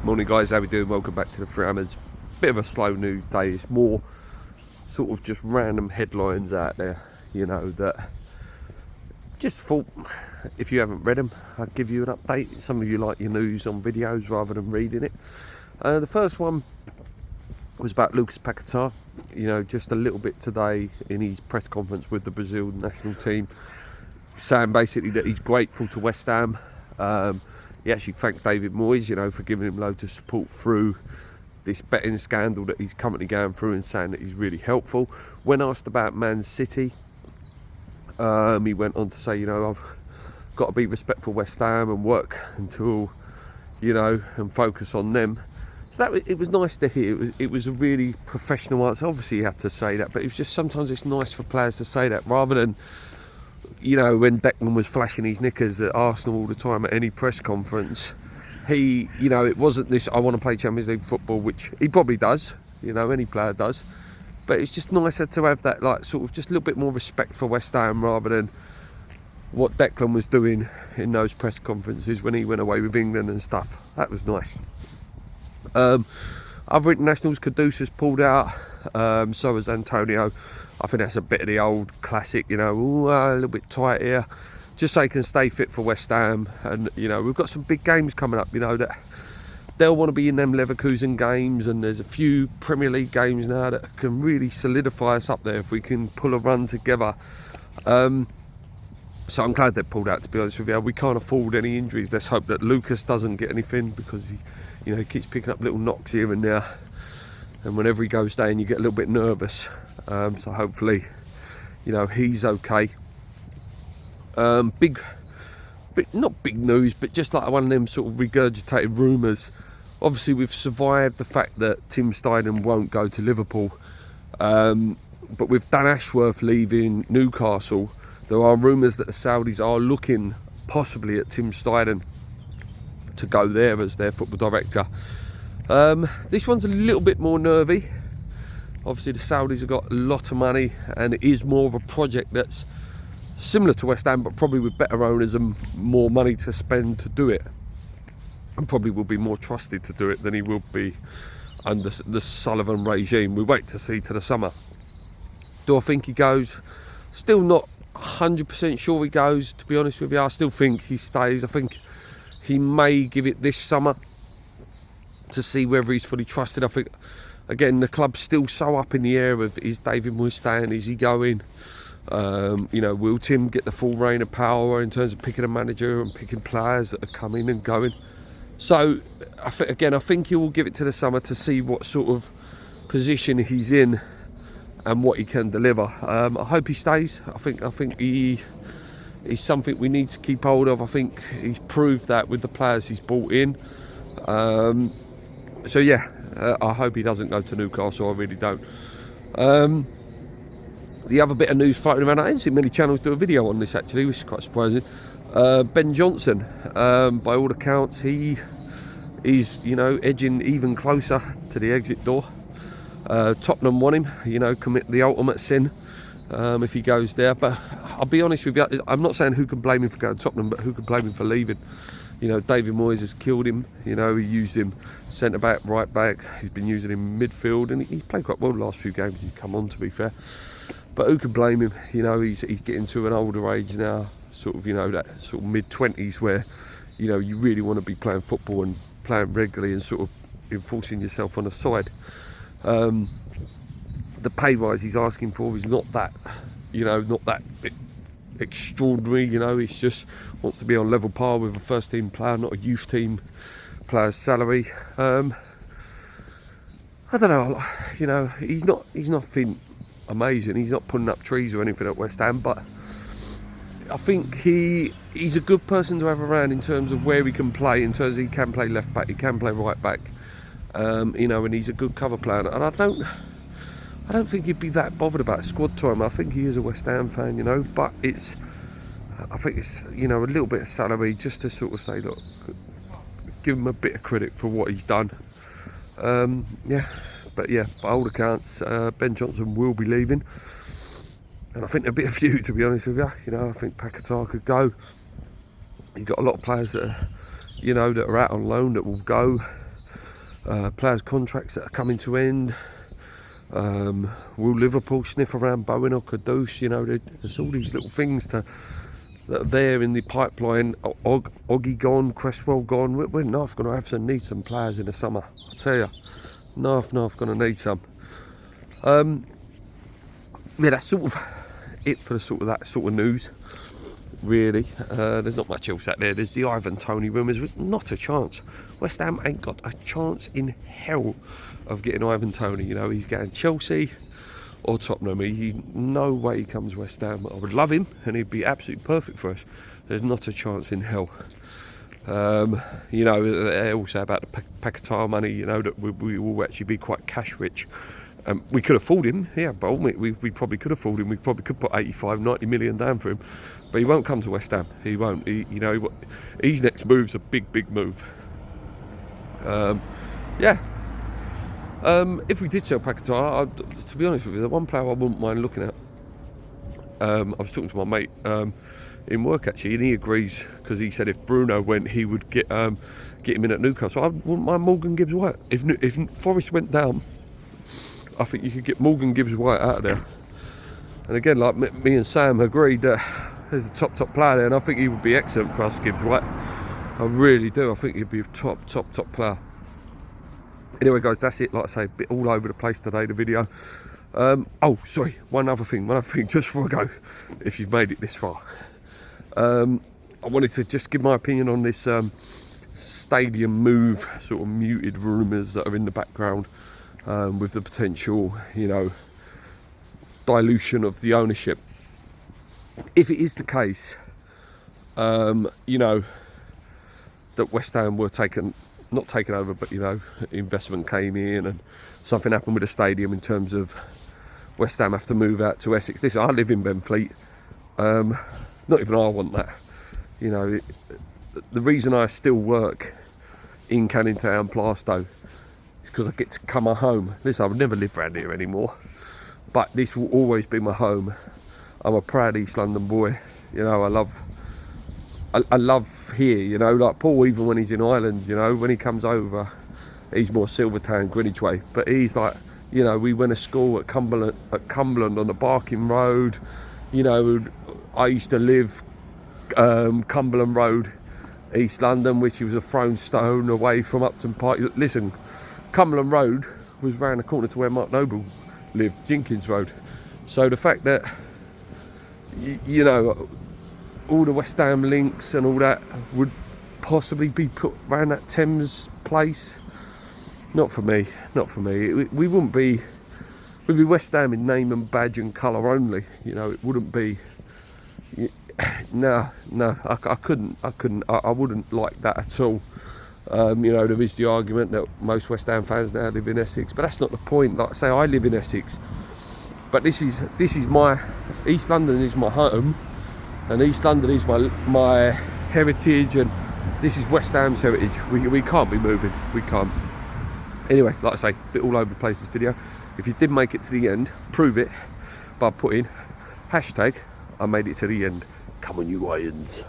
Morning guys, how we doing? Welcome back to the Three Hammers. Bit of a slow news day. It's more sort of just random headlines out there, you know, that just thought if you haven't read them, I'd give you an update. Some of you like your news on videos rather than reading it. The first one was about Lucas Paquetá. You know, just a little bit today in his press conference with the Brazil national team, saying basically that he's grateful to West Ham. He actually thanked David Moyes, you know, for giving him loads of support through this betting scandal that he's currently going through, and saying that he's really helpful. When asked about Man City, he went on to say, you know, I've got to be respectful of West Ham and work until, you know, and focus on them. So it was nice to hear. It was a really professional answer. Obviously, you had to say that, but it was just sometimes it's nice for players to say that rather than, you know, when Declan was flashing his knickers at Arsenal all the time at any press conference, he, you know, it wasn't this, I want to play Champions League football, which he probably does, you know, any player does. But it's just nicer to have that, like, sort of just a little bit more respect for West Ham rather than what Declan was doing in those press conferences when he went away with England and stuff. That was nice. Other internationals, Caduceus pulled out, so has Antonio. I think that's a bit of the old classic, you know, a little bit tight here, just so he can stay fit for West Ham. And, you know, we've got some big games coming up, you know, that they'll want to be in them Leverkusen games, and there's a few Premier League games now that can really solidify us up there if we can pull a run together. So I'm glad they pulled out, to be honest with you. We can't afford any injuries. Let's hope that Lucas doesn't get anything, because he, you know, he keeps picking up little knocks here and there, and whenever he goes down you get a little bit nervous. So hopefully, you know, he's okay. Not big news, but just like one of them sort of regurgitated rumours. Obviously we've survived the fact that Tim Steidten won't go to Liverpool, but with Dan Ashworth leaving Newcastle, there are rumours that the Saudis are looking possibly at Tim Steidten to go there as their football director. This one's a little bit more nervy. Obviously the Saudis have got a lot of money, and it is more of a project that's similar to West Ham, but probably with better owners and more money to spend to do it, and probably will be more trusted to do it than he will be under the Sullivan regime. We wait to see to the summer. Do I think he goes? Still not 100% sure he goes, to be honest with you. I still think he stays. I think he may give it this summer to see whether he's fully trusted. I think, again, the club's still so up in the air of, is David Moyes staying, is he going? You know, will Tim get the full reign of power in terms of picking a manager and picking players that are coming and going? So, I think he will give it to the summer to see what sort of position he's in and what he can deliver. I hope he stays. I think he's something we need to keep hold of. I think he's proved that with the players he's brought in. So yeah, I hope he doesn't go to Newcastle. I really don't. The other bit of news floating around, I didn't see many channels do a video on this actually, which is quite surprising. Ben Johnson, by all accounts, he is, you know, edging even closer to the exit door. Tottenham want him, you know, commit the ultimate sin if he goes there. But I'll be honest with you, I'm not saying who can blame him for going to Tottenham, but who can blame him for leaving. You know, David Moyes has killed him. You know, he used him centre back, right back. He's been using him midfield, and he's played quite well the last few games he's come on, to be fair. But who can blame him? You know, he's getting to an older age now, sort of, you know, that sort of mid-20s where, you know, you really want to be playing football and playing regularly and sort of enforcing yourself on the side. The pay rise he's asking for is not that, you know, not that extraordinary. You know, he just wants to be on level par with a first team player, not a youth team player's salary. I don't know, you know, he's nothing amazing. He's not putting up trees or anything at West Ham, but I think he's a good person to have around in terms of where he can play, in terms of he can play left back, he can play right back, you know, and he's a good cover player. And I don't think he'd be that bothered about squad time. I think he is a West Ham fan, you know, but I think it's, you know, a little bit of salary just to sort of say, look, give him a bit of credit for what he's done. Yeah, but yeah, by all accounts, Ben Johnson will be leaving, and I think there'll be a few, to be honest with you. You know, I think Paquetá could go. You've got a lot of players that are, you know, that are out on loan that will go. players' contracts that are coming to end. Will Liverpool sniff around Bowen or Kudus? You know, there's all these little things that are there in the pipeline. Oggy gone, Cresswell gone. We're not going to have to need some players in the summer. I tell you, North going to need some. Yeah, that's sort of it for that sort of news. Really, there's not much else out there. There's the Ivan Toney rumours, but not a chance. West Ham ain't got a chance in hell of getting Ivan Toney. You know, he's going Chelsea or Tottenham. No way he comes West Ham. I would love him, and he'd be absolutely perfect for us. There's not a chance in hell. You know, they all say about the Paquetá money. You know, that we will actually be quite cash rich. We could afford him, yeah, but we probably could afford him. We probably could put 85-90 million down for him, but he won't come to West Ham. He won't. You know, his next move's a big move. Yeah. If we did sell Paquetá, to be honest with you, the one player I wouldn't mind looking at. I was talking to my mate in work actually, and he agrees, because he said if Bruno went, he would get him in at Newcastle. I wouldn't mind Morgan Gibbs-White. If Forest went down, I think you could get Morgan Gibbs-White out of there. And again, like me and Sam agreed that there's a top player there, and I think he would be excellent for us, Gibbs-White. I really do. I think he'd be a top player. Anyway, guys, that's it. Like I say, a bit all over the place today, the video. Oh, sorry, one other thing, just before I go, if you've made it this far. I wanted to just give my opinion on this stadium move, sort of muted rumours that are in the background. With the potential, you know, dilution of the ownership. If it is the case, you know, that West Ham were not taken over, but, you know, investment came in and something happened with the stadium in terms of West Ham have to move out to Essex. Listen, I live in Benfleet. Not even I want that. You know, the reason I still work in Canning Town, Plaistow, because I get to come home. Listen, I would never live around here anymore, but this will always be my home. I'm a proud East London boy. You know, I love here. You know, like Paul, even when he's in Ireland, you know, when he comes over, he's more Silvertown, Greenwich way. But he's like, you know, we went to school at Cumberland on the Barking Road. You know, I used to live Cumberland Road, East London, which was a thrown stone away from Upton Park. Listen, Cumberland Road was round the corner to where Mark Noble lived, Jenkins Road. So the fact that, you know, all the West Ham links and all that would possibly be put round that Thames place, not for me. We wouldn't be, we'd be West Ham in name and badge and colour only. You know, it wouldn't be. No, I couldn't. I wouldn't like that at all. You know, there is the argument that most West Ham fans now live in Essex, but that's not the point. Like I say, I live in Essex, but this is my East London is my home, and East London is my heritage, and this is West Ham's heritage. We can't be moving. We can't. Anyway, like I say, a bit all over the place this video. If you did make it to the end, prove it by putting hashtag I made it to the end. Come on, you Irons.